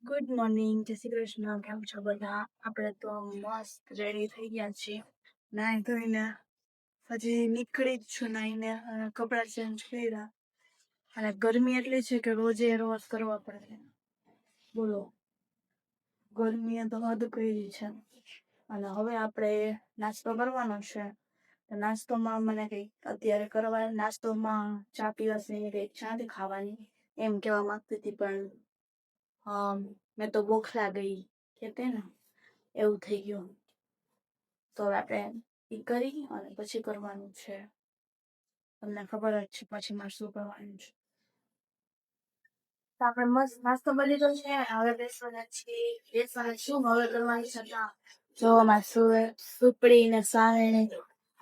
Good morning, જય શ્રી કૃષ્ણ. કેમ છો બધા? આપણે તો મસ્ત રેડી થઈ ગયા છીએ. નાહી ધોઈને હજી નીકળી જ છું નાહીને અને કપડાં ચેન્જ કર્યા. અને ગરમી એટલી છે કે રોજે રોજ કરવા પડે. બોલો, ગરમીએ તો હદ કરી છે. અને હવે આપણે નાસ્તો કરવાનો છે. તો નાસ્તોમાં મને કંઈક અત્યારે કરવા નાસ્તોમાં ચા પીવાશે કંઈક શાંતિ ખાવાની એમ કહેવા માંગતી હતી, પણ મેં તો બોખલા ગઈ કેતે ને એવું થઈ ગયું. તો હવે આપણે ઈ કરી અને પછી કરવાનું છે. તમને ખબર જ છે પછી મારે શું કરવાનું છે. તો આપણે મસ્ત નાસ્તો બની ગયો છે. હવે બેસવાના છીએ. બેસવાના શું હવે કરવાની છે? જો અમારે સુપડી ને સાવેણી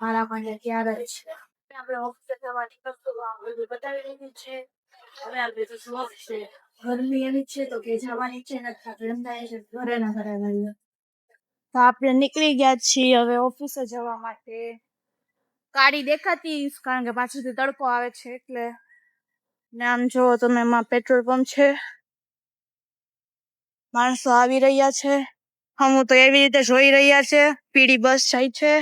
મારા માટે ત્યારે જ છે. આપણે ઓફિસે જવા નીકળશું બધું બતાવી દીધું છે. હવે આપણે તો શું છે, ગરમી એવી છે તો કે જવાની છે નથી એમ થાય છે ઘરે ના ઘરે રહીએ. તો આપણે નીકળી ગયા છીએ હવે ઓફિસે જવા માટે. ગાડી દેખાતી કારણ કે પાછળથી તડકો આવે છે એટલે. ને આમ જો તમે એમાં પેટ્રોલ પંપ છે, માણસો આવી રહ્યા છે. હું તો એવી રીતે જોઈ રહ્યા છે. પીળી બસ જાય છે.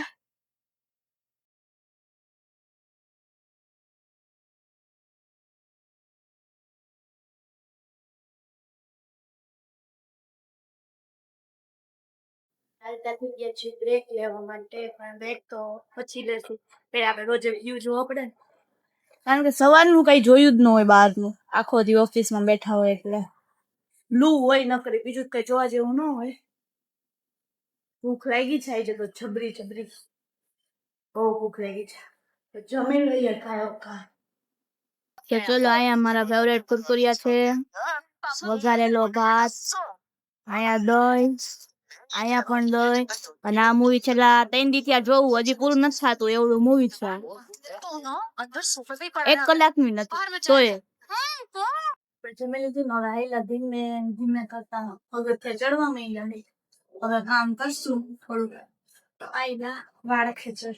હાલતા થઈ ગયા છે બ્રેક લેવા માટે, પણ બ્રેક તો પછી લેશું. પેલા આપણે રોજ વ્યૂ જોવો પડે ને, કારણ કે સવારનું કઈ જોયું જ ન હોય બહારનું. આખો દી ઓફિસમાં બેઠા હોય એટલે લૂ હોય ન કરી, બીજું કઈ જોવા જેવું ન હોય. ભૂખ લાગી છે આજે તો જબરી બહુ ભૂખ લાગી છે. તો જમી લઈએ કાયો કા. કે ચલો અહીંયા મારા ફેવરેટ કુરકુરિયા છે, વઘારેલો ભાત, અહીંયા દહીં, અહીંયા પણ દહીં. અને આ મૂવી છેલ્લા 3 દી થી જોવું, હજી પૂરું નથી થતું એવડું મૂવી છે. 1 કલાકની નથી તોય જમી લીધું ને હવે આયલા ધીમે કરતા પગથિયા ચડવા માંડ્યા. હવે કામ કરશું થોડું. આયલા વાળ ખેંચર.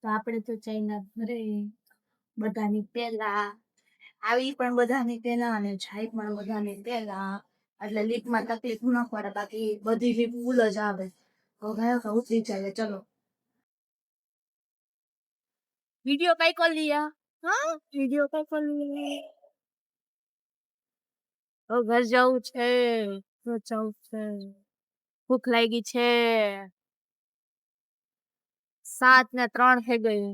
તો આપણે તો ચાઈના ઘરે બધાની પહેલા આવી પણ બધાની પહેલા અને જાય પણ બધાની પહેલા, એટલે લીફમાં તકલીફ ન પડે. બાકી બધી લીફ ફૂલ જ આવે. તો ગયા ઉતરી જાય. ચલો वीडियो कई कर लिया? हाँ वीडियो कई कर लिया? ઘર જવું છે, ભૂખ લાગી છે. 7:03 થઈ ગઈ.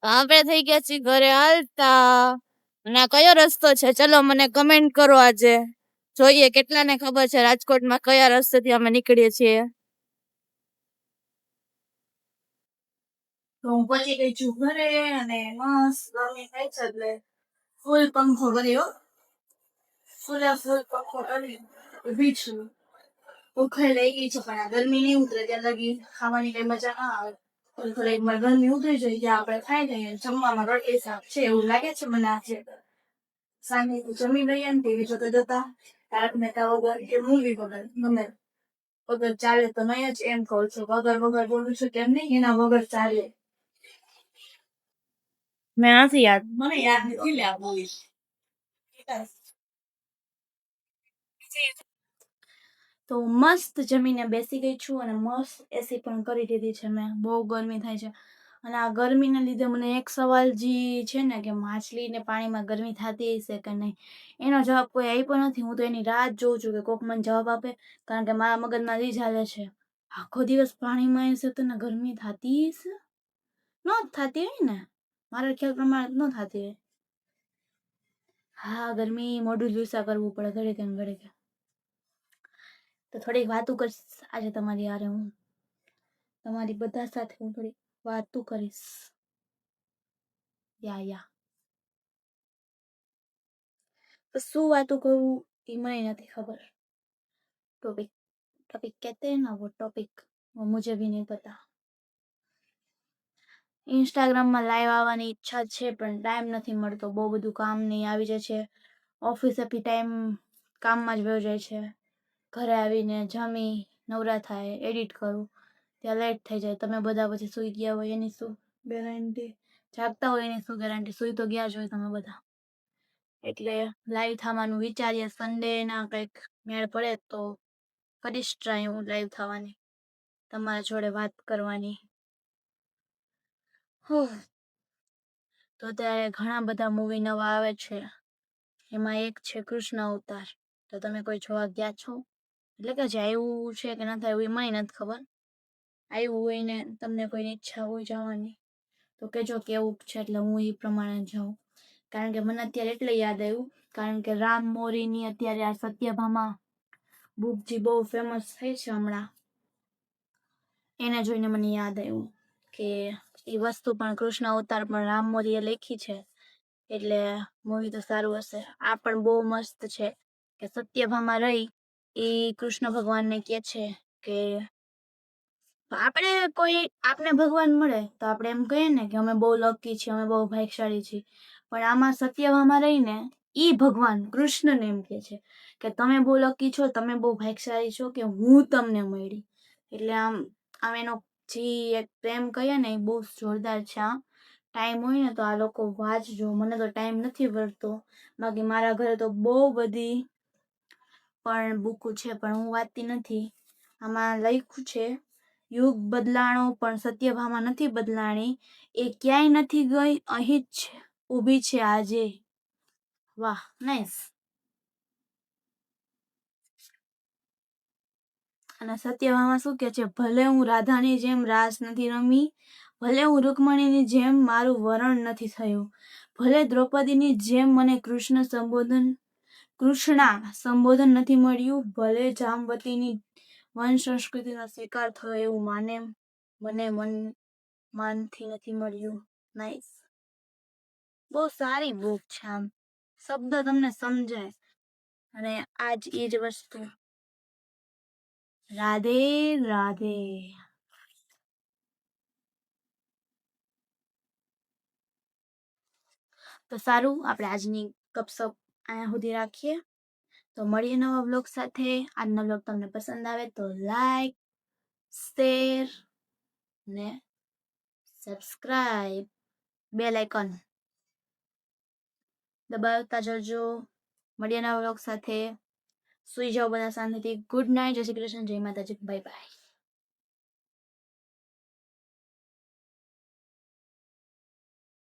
આપણે થઈ ગયા છીએ ઘરે હાલતા. અને કયો રસ્તો છે ચલો મને કમેન્ટ કરો આજે. જોઈએ કેટલાને ખબર છે રાજકોટમાં કયા રસ્તેથી અમે નીકળીએ છીએ. તો હું પછી ગઈ છું ઘરે અને મસ્ત ગરમી થાય છે એટલે ફૂલ પંખો કર્યો. ફૂલ પંખો કરી ઊભી છું. ભૂખ લઈ ગઈ છે પણ આ ગરમી નહીં ઉતરે ત્યાં લગી ખાવાની કઈ મજા ના આવે. થોડીક ગરમી ઉતરી જાય ત્યાં આપણે ખાઈ લઈએ. જમવામાં રોટલી શાક છે એવું લાગે છે મને આજે. સાંજે જમી લઈએ ને ટીવી જોતા તારક મહેતા વગર કે મૂવી વગર ગમે વગર ચાલે તો નહીં જ એમ કહું છું. વગર બોલું છું કેમ નહીં, એના વગર ચાલે. મેં નથી યાદ, મને યાદ નથી લે આ મૂવી. તો મસ્ત જમીને બેસી ગઈ છું અને મસ્ત એસી પણ કરી દીધી છે મેં. બહુ ગરમી થાય છે. અને આ ગરમીને લીધે મને એક સવાલ જે છે ને કે માછલીને પાણીમાં ગરમી થતી હશે કે નહીં, એનો જવાબ કોઈ આપ્યો નથી. હું તો એની રાહ જોઉં છું કે કોક મને જવાબ આપે, કારણ કે મારા મગજમાં જ ચાલે છે આખો દિવસ પાણીમાં હશે તો ને ગરમી થતી હશે. ન થતી હોય ને, મારા ખ્યાલ પ્રમાણે ન થતી હોય. હા ગરમી મોઢું લૂસા કરવું પડે ઘડીકે ને ઘડીકે. તો થોડીક વાતું કરીશ આજે તમારી હારે. હું તમારી બધા સાથે હું થોડી વાતું કરીશ. યા તો શું વાતું કરું એ મને નથી ખબર. टॉपिक कहते हैं ना वो टॉपिक, वो मुझे भी नहीं पता. ઇન્સ્ટાગ્રામમાં લાઈવ આવવાની ઈચ્છા છે પણ ટાઈમ નથી મળતો. બહુ બધું કામ નહીં આવી જાય છે. ઓફિસેથી ટાઈમ કામમાં જ વયો જાય છે. ઘરે આવીને જમી નવરા થાય, એડિટ કરું ત્યાં લેટ થઈ જાય. તમે બધા પછી સૂઈ ગયા હોય એની શું ગેરંટી જાગતા હોય એની શું ગેરંટી, સુઈ તો ગયા જ હોય તમે બધા. એટલે લાઈવ થવાનું વિચારીએ, સન્ડે ના કંઈક મેળ પડે તો કરીશ ટ્રાય હું લાઈવ થવાની, તમારા જોડે વાત કરવાની. તો અત્યારે ઘણા બધા મૂવી નવા આવે છે, એમાં એક છે કૃષ્ણ અવતાર. તો તમે કોઈ જોવા ગયા છો? એટલે કે જે આવ્યું છે કે નથી આવ્યું એમાંય નથી ખબર. આવ્યું હોય ને તમને કોઈની ઈચ્છા હોય જવાની તો કહેજો કેવું છે, એટલે હું એ પ્રમાણે જાઉં. કારણ કે મને અત્યારે એટલે યાદ આવ્યું, કારણ કે રામ મોરીની અત્યારે આ સત્યભામા બુક જે બહુ ફેમસ થઈ છે હમણાં, એને જોઈને મને યાદ આવ્યું કે એ વસ્તુ પણ કૃષ્ણ અવતાર પણ રામ મોરીએ લખી છે, એટલે મૂવી તો સારું હશે. આ પણ બહુ મસ્ત છે કે સત્યભામા રહી એ કૃષ્ણ ભગવાનને કહે છે કે આપને ભગવાન મળે તો આપણે એમ કહીએ ને કે અમે બહુ લકી છીએ, અમે બહુ ભાગ્યશાળી છીએ. પણ આમાં સત્યભામા રહીને ઈ ભગવાન કૃષ્ણને એમ કહે છે કે તમે બહુ લકી છો, તમે બહુ ભાગ્યશાળી છો કે હું તમને મળી. એટલે આમ એનો જે એક પ્રેમ કહીએ ને એ બહુ જોરદાર છે. ટાઈમ હોય ને તો આ લોકો વાંચજો. મને તો ટાઈમ નથી પડતો, બાકી મારા ઘરે તો બહુ બધી પણ બુક છે, પણ હું વાંચતી નથી. આમાં લખ્યું છે યુગ બદલાણો પણ સત્યભામા નથી બદલાણી, એ ક્યાંય નથી ગઈ, અહીં જ ઊભી છે આજે. વાહ, નાઈસ. અને સત્યભામા શું કે છે, ભલે હું રાધાની જેમ રાસ નથી રમી, ભલે હું રૂકમણીની જેમ મારું વરણ નથી થયું, ભલે દ્રૌપદીની જેમ મને કૃષ્ણા સંબોધન નથી મળ્યું, ભલે જામવતીની વન સંસ્કૃતિનો સ્વીકાર થયો એવું મને માનથી નથી મળ્યું. નાઈસ, બહુ સારી બુક છે. આમ શબ્દ તમને સમજાય. અને આજ એ જ વસ્તુ. રાધે રાધે. તો સારું, આપણે આજની ગપસપ અહીંયા સુધી રાખીએ. તો મળીએ નવા બ્લોગ સાથે. આજનો બ્લોગ તમને પસંદ આવે તો લાઈક, શેર ને સબસ્ક્રાઇબ, બેલ આઇકન દબાવતા જજો. મળીએ નવા બ્લોગ સાથે. સુઈ જાઓ બધા શાંતિથી. Good night. જય શ્રી કૃષ્ણ. જય માતાજી. Bye bye.